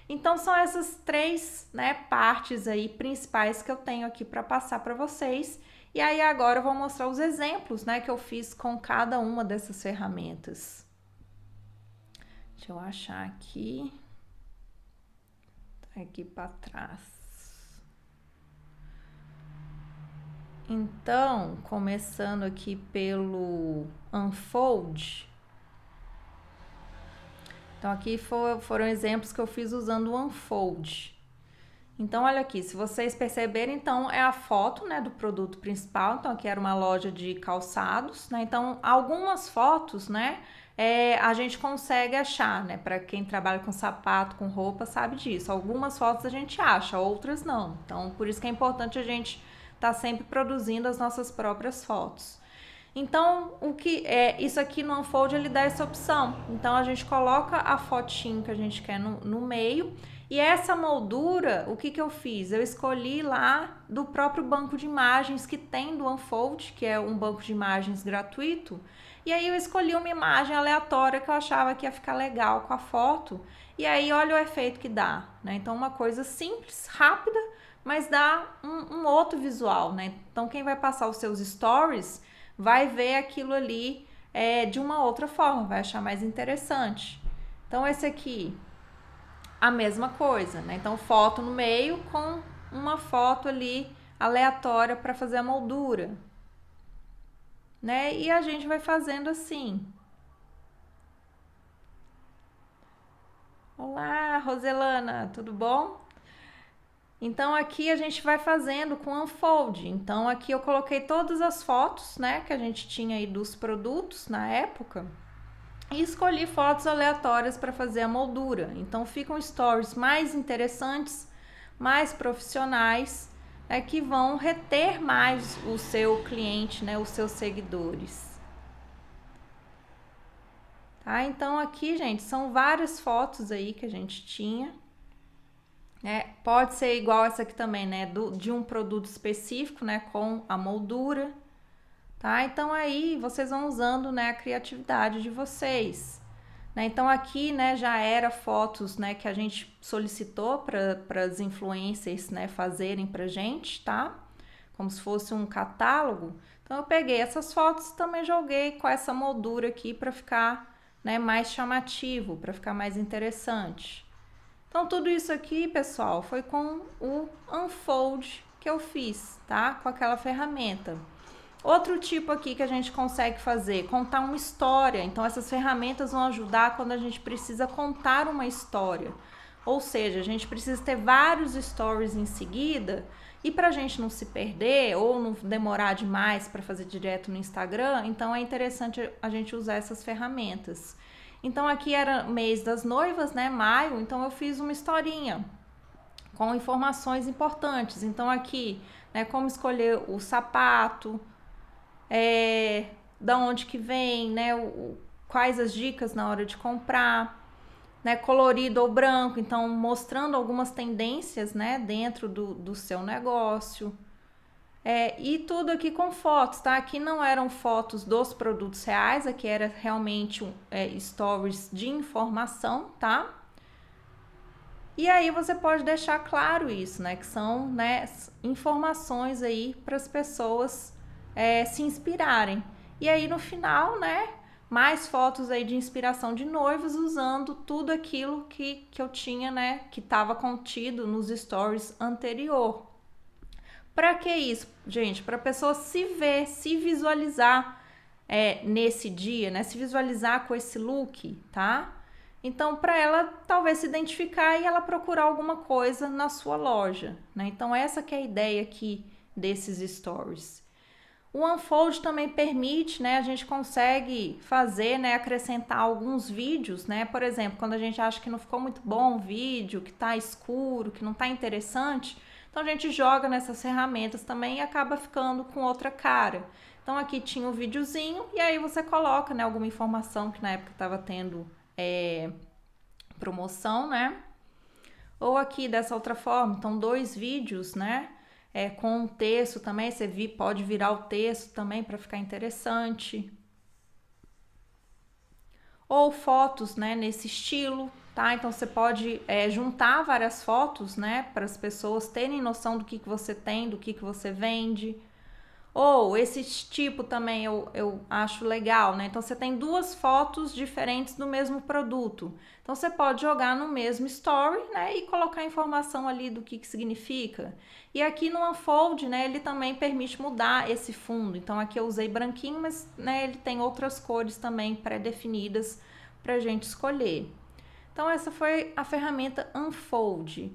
Então são essas três, né, partes aí principais que eu tenho aqui para passar para vocês. E aí agora eu vou mostrar os exemplos, né, que eu fiz com cada uma dessas ferramentas. Deixa eu achar aqui. Tá aqui para trás. Então, começando aqui pelo Unfold. Então, aqui foram exemplos que eu fiz usando o Unfold. Então, olha aqui, se vocês perceberem, então é a foto, né, do produto principal. Então, aqui era uma loja de calçados, né? Então, algumas fotos, né, a gente consegue achar, né? Para quem trabalha com sapato, com roupa, sabe disso. Algumas fotos a gente acha, outras não. Então, por isso que é importante a gente estar sempre produzindo as nossas próprias fotos. Então, isso aqui no Unfold ele dá essa opção. Então, a gente coloca a fotinho que a gente quer no meio. E essa moldura, o que eu fiz? Eu escolhi lá do próprio banco de imagens que tem do Unfold, que é um banco de imagens gratuito. E aí eu escolhi uma imagem aleatória que eu achava que ia ficar legal com a foto. E aí olha o efeito que dá, né? Então uma coisa simples, rápida, mas dá um outro visual, né? Então quem vai passar os seus stories vai ver aquilo ali de uma outra forma, vai achar mais interessante. Então esse aqui, a mesma coisa, né? Então foto no meio com uma foto ali aleatória para fazer a moldura, né? E a gente vai fazendo assim. Olá! Roselana, tudo bom? Então aqui a gente vai fazendo com unfold. Então aqui eu coloquei todas as fotos, né, que a gente tinha aí dos produtos na época e escolhi fotos aleatórias para fazer a moldura. Então ficam stories mais interessantes, mais profissionais, que vão reter mais o seu cliente, né, os seus seguidores. Tá? Então aqui, gente, são várias fotos aí que a gente tinha. Pode ser igual essa aqui também, né? De um produto específico, né? Com a moldura, tá? Então aí vocês vão usando, né, a criatividade de vocês. Né? Então aqui, né, já era fotos, né, que a gente solicitou para as influencers, né, fazerem pra gente, tá? Como se fosse um catálogo. Então eu peguei essas fotos e também joguei com essa moldura aqui para ficar, né, mais chamativo, para ficar mais interessante. Então tudo isso aqui, pessoal, foi com o Unfold que eu fiz, tá? Com aquela ferramenta. Outro tipo aqui que a gente consegue fazer, contar uma história. Então essas ferramentas vão ajudar quando a gente precisa contar uma história. Ou seja, a gente precisa ter vários stories em seguida e para a gente não se perder ou não demorar demais para fazer direto no Instagram, então é interessante a gente usar essas ferramentas. Então aqui era mês das noivas, né, maio, então eu fiz uma historinha com informações importantes. Então aqui, né, como escolher o sapato, da onde que vem, né, quais as dicas na hora de comprar, né, colorido ou branco, então mostrando algumas tendências, né, dentro do seu negócio. E tudo aqui com fotos, tá? Aqui não eram fotos dos produtos reais, aqui era realmente stories de informação, tá? E aí você pode deixar claro isso, né? Que são, né, informações aí para as pessoas se inspirarem. E aí no final, né, mais fotos aí de inspiração de noivos usando tudo aquilo que eu tinha, né, que estava contido nos stories anterior. Para que isso, gente? Para a pessoa se ver, se visualizar nesse dia, né? Se visualizar com esse look, tá? Então, para ela talvez se identificar e ela procurar alguma coisa na sua loja, né? Então, essa que é a ideia aqui desses stories. O Unfold também permite, né? A gente consegue fazer, né? Acrescentar alguns vídeos, né? Por exemplo, quando a gente acha que não ficou muito bom o vídeo, que tá escuro, que não tá interessante, então a gente joga nessas ferramentas também e acaba ficando com outra cara. Então aqui tinha um videozinho e aí você coloca, né, alguma informação que na época estava tendo promoção, né? Ou aqui dessa outra forma, então 2 vídeos, né? Com um texto também, você pode virar o texto também para ficar interessante. Ou fotos, né, nesse estilo, tá? Então você pode juntar várias fotos, né, para as pessoas terem noção do que você tem, do que você vende. Ou esse tipo também eu acho legal, né? Então você tem 2 fotos diferentes do mesmo produto. Então você pode jogar no mesmo story, né? E colocar informação ali do que significa. E aqui no Unfold, né? Ele também permite mudar esse fundo. Então aqui eu usei branquinho, mas né, ele tem outras cores também pré-definidas pra gente escolher. Então essa foi a ferramenta Unfold.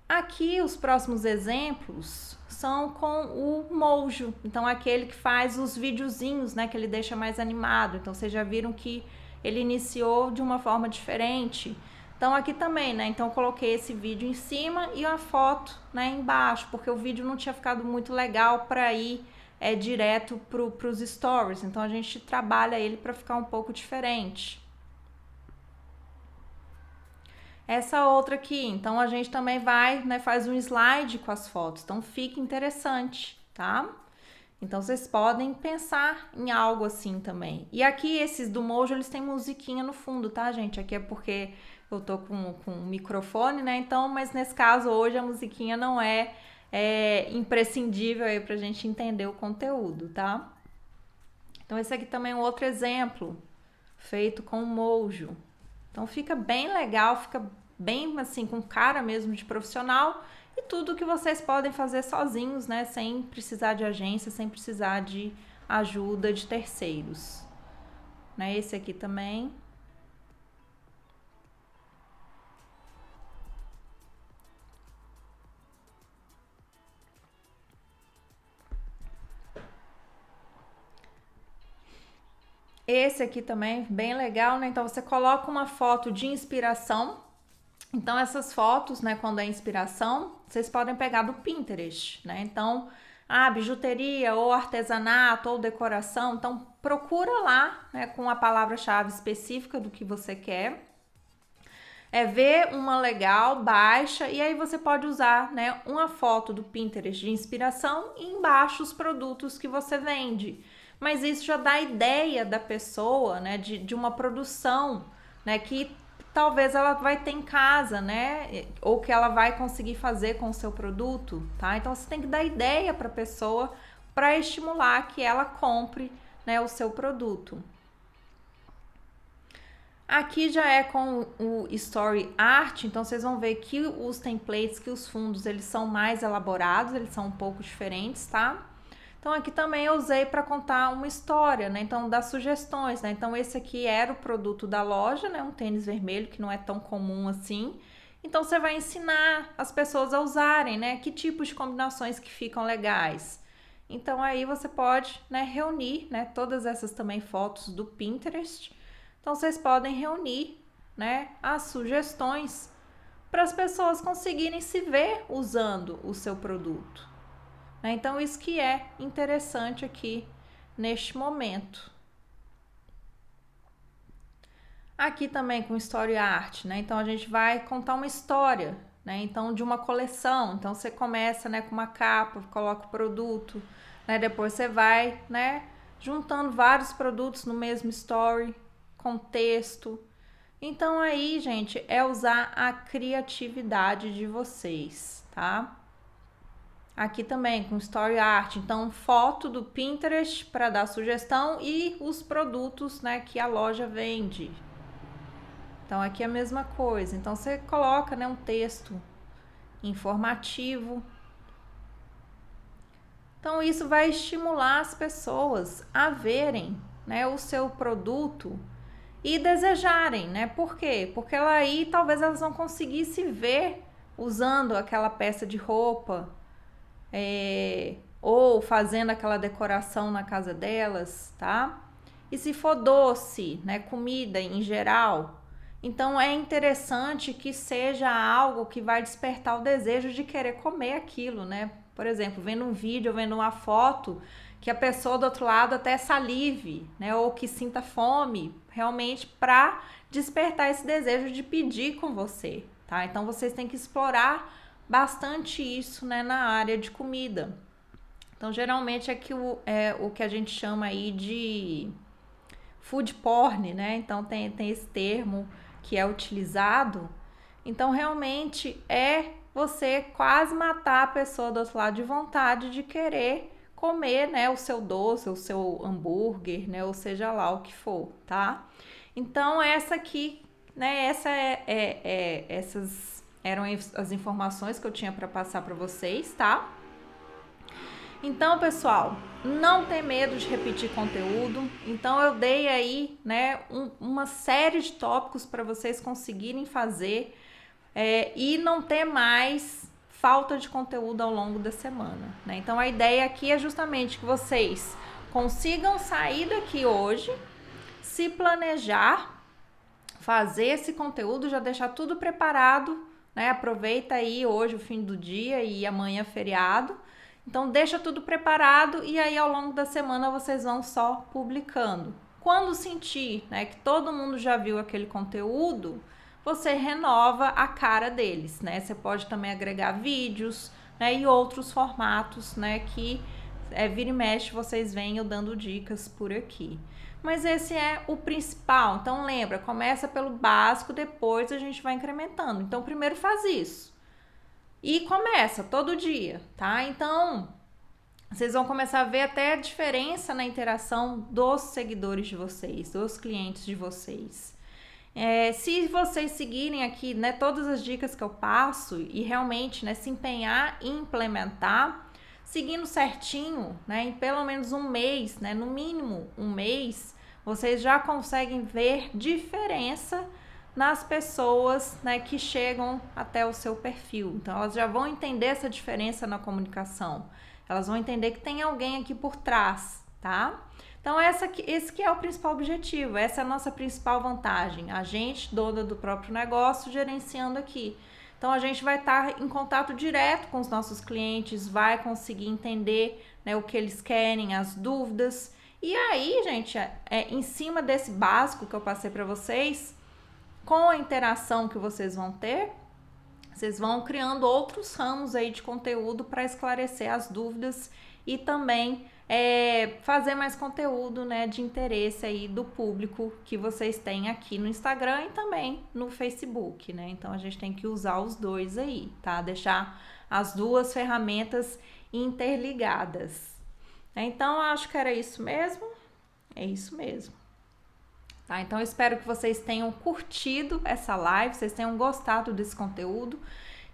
Aqui os próximos exemplos são com o Mojo, então aquele que faz os videozinhos, né, que ele deixa mais animado. Então vocês já viram que ele iniciou de uma forma diferente. Então aqui também, né, então eu coloquei esse vídeo em cima e a foto, né, embaixo, porque o vídeo não tinha ficado muito legal para ir direto para os stories. Então a gente trabalha ele para ficar um pouco diferente. Essa outra aqui, então a gente também vai, né, faz um slide com as fotos, então fica interessante, tá? Então vocês podem pensar em algo assim também. E aqui esses do Mojo, eles têm musiquinha no fundo, tá, gente? Aqui é porque eu tô com um microfone, né? Então, mas nesse caso hoje a musiquinha não é imprescindível aí pra gente entender o conteúdo, tá? Então esse aqui também é um outro exemplo, feito com o Mojo. Então fica bem legal, fica bem assim com cara mesmo de profissional e tudo que vocês podem fazer sozinhos, né, sem precisar de agência, sem precisar de ajuda de terceiros. Né? Esse aqui também. Esse aqui também, bem legal, né? Então você coloca uma foto de inspiração. Então essas fotos, né, quando é inspiração, vocês podem pegar do Pinterest, né? Então, bijuteria ou artesanato ou decoração, então procura lá, né, com a palavra-chave específica do que você quer. Ver uma legal, baixa, e aí você pode usar, né, uma foto do Pinterest de inspiração e embaixo os produtos que você vende. Mas isso já dá ideia da pessoa, né, de uma produção, né, que talvez ela vai ter em casa, né, ou que ela vai conseguir fazer com o seu produto, tá? Então você tem que dar ideia para a pessoa para estimular que ela compre, né, o seu produto. Aqui já é com o Story Art, então vocês vão ver que os templates, que os fundos, eles são mais elaborados, eles são um pouco diferentes, tá? Então aqui também eu usei para contar uma história, né? Então dar sugestões, né? Então esse aqui era o produto da loja, né? Um tênis vermelho que não é tão comum assim. Então você vai ensinar as pessoas a usarem, né? Que tipos de combinações que ficam legais. Então aí você pode, né, reunir, né, todas essas também fotos do Pinterest. Então vocês podem reunir, né, as sugestões para as pessoas conseguirem se ver usando o seu produto. Né? Então isso que é interessante aqui neste momento. Aqui também com Story Art, né? Então a gente vai contar uma história, né? Então de uma coleção. Então você começa, né, com uma capa, coloca o produto, né? Depois você vai, né, juntando vários produtos no mesmo story, com texto. Então aí, gente, é usar a criatividade de vocês, tá? Aqui também com Story Art, então foto do Pinterest para dar sugestão e os produtos, né, que a loja vende. Então aqui é a mesma coisa. Então você coloca, né, um texto informativo. Então isso vai estimular as pessoas a verem, né, o seu produto e desejarem, né? Por quê? Porque aí talvez elas vão conseguir se ver usando aquela peça de roupa, ou fazendo aquela decoração na casa delas, tá? E se for doce, né, comida em geral, então é interessante que seja algo que vai despertar o desejo de querer comer aquilo, né? Por exemplo, vendo um vídeo, vendo uma foto, que a pessoa do outro lado até salive, né? Ou que sinta fome, realmente para despertar esse desejo de pedir com você, tá? Então vocês têm que explorar bastante isso, né, na área de comida. Então geralmente é o que a gente chama aí de food porn, né? Então tem esse termo que é utilizado. Então realmente é você quase matar a pessoa do outro lado de vontade de querer comer, né, o seu doce, o seu hambúrguer, né, ou seja lá o que for, tá? Então essa aqui, né, essas eram as informações que eu tinha para passar para vocês, tá? Então, pessoal, não tem medo de repetir conteúdo. Então, eu dei aí, né, uma série de tópicos para vocês conseguirem fazer e não ter mais falta de conteúdo ao longo da semana, né? Então, a ideia aqui é justamente que vocês consigam sair daqui hoje, se planejar, fazer esse conteúdo, já deixar tudo preparado, né? Aproveita aí hoje o fim do dia e amanhã feriado. Então deixa tudo preparado e aí ao longo da semana vocês vão só publicando. Quando sentir, né, que todo mundo já viu aquele conteúdo, você renova a cara deles, né? Você pode também agregar vídeos, né, e outros formatos, né, que vira e mexe vocês vêm eu dando dicas por aqui. Mas esse é o principal. Então lembra, começa pelo básico, depois a gente vai incrementando. Então primeiro faz isso. E começa todo dia, tá? Então, vocês vão começar a ver até a diferença na interação dos seguidores de vocês, dos clientes de vocês. Se vocês seguirem aqui, né, todas as dicas que eu passo e realmente, né, se empenhar em implementar, seguindo certinho, né, em pelo menos um mês, né, no mínimo um mês, vocês já conseguem ver diferença nas pessoas, né, que chegam até o seu perfil. Então, elas já vão entender essa diferença na comunicação. Elas vão entender que tem alguém aqui por trás, tá? Então, esse que é o principal objetivo, essa é a nossa principal vantagem. A gente, dona do próprio negócio, gerenciando aqui. Então, a gente vai estar em contato direto com os nossos clientes, vai conseguir entender, né, o que eles querem, as dúvidas. E aí, gente, em cima desse básico que eu passei para vocês, com a interação que vocês vão ter, vocês vão criando outros ramos aí de conteúdo para esclarecer as dúvidas e também fazer mais conteúdo, né, de interesse aí do público que vocês têm aqui no Instagram e também no Facebook, né? Então a gente tem que usar os dois aí, tá? Deixar as duas ferramentas interligadas. Então eu acho que era isso mesmo. É isso mesmo. Tá? Então eu espero que vocês tenham curtido essa live, vocês tenham gostado desse conteúdo.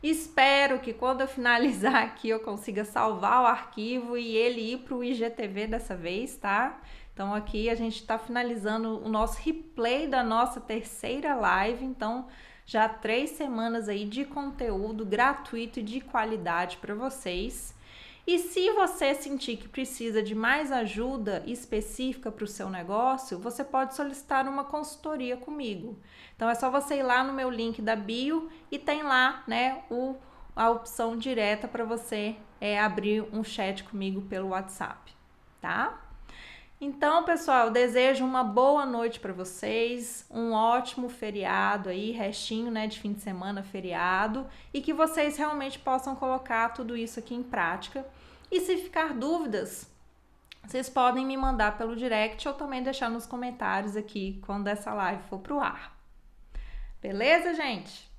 Espero que quando eu finalizar aqui eu consiga salvar o arquivo e ele ir para o IGTV dessa vez, tá? Então aqui a gente está finalizando o nosso replay da nossa terceira live, então já 3 semanas aí de conteúdo gratuito e de qualidade para vocês. E se você sentir que precisa de mais ajuda específica para o seu negócio, você pode solicitar uma consultoria comigo. Então é só você ir lá no meu link da bio e tem lá, né, a opção direta para você abrir um chat comigo pelo WhatsApp, tá? Então, pessoal, eu desejo uma boa noite para vocês, um ótimo feriado aí, restinho, né, de fim de semana, feriado, e que vocês realmente possam colocar tudo isso aqui em prática. E se ficar dúvidas, vocês podem me mandar pelo direct ou também deixar nos comentários aqui quando essa live for pro ar. Beleza, gente?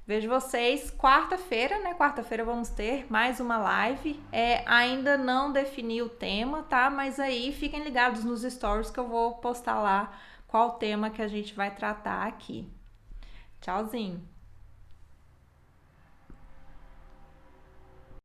Vejo vocês quarta-feira, né? Quarta-feira vamos ter mais uma live. Ainda não defini o tema, tá? Mas aí fiquem ligados nos stories que eu vou postar lá qual tema que a gente vai tratar aqui. Tchauzinho!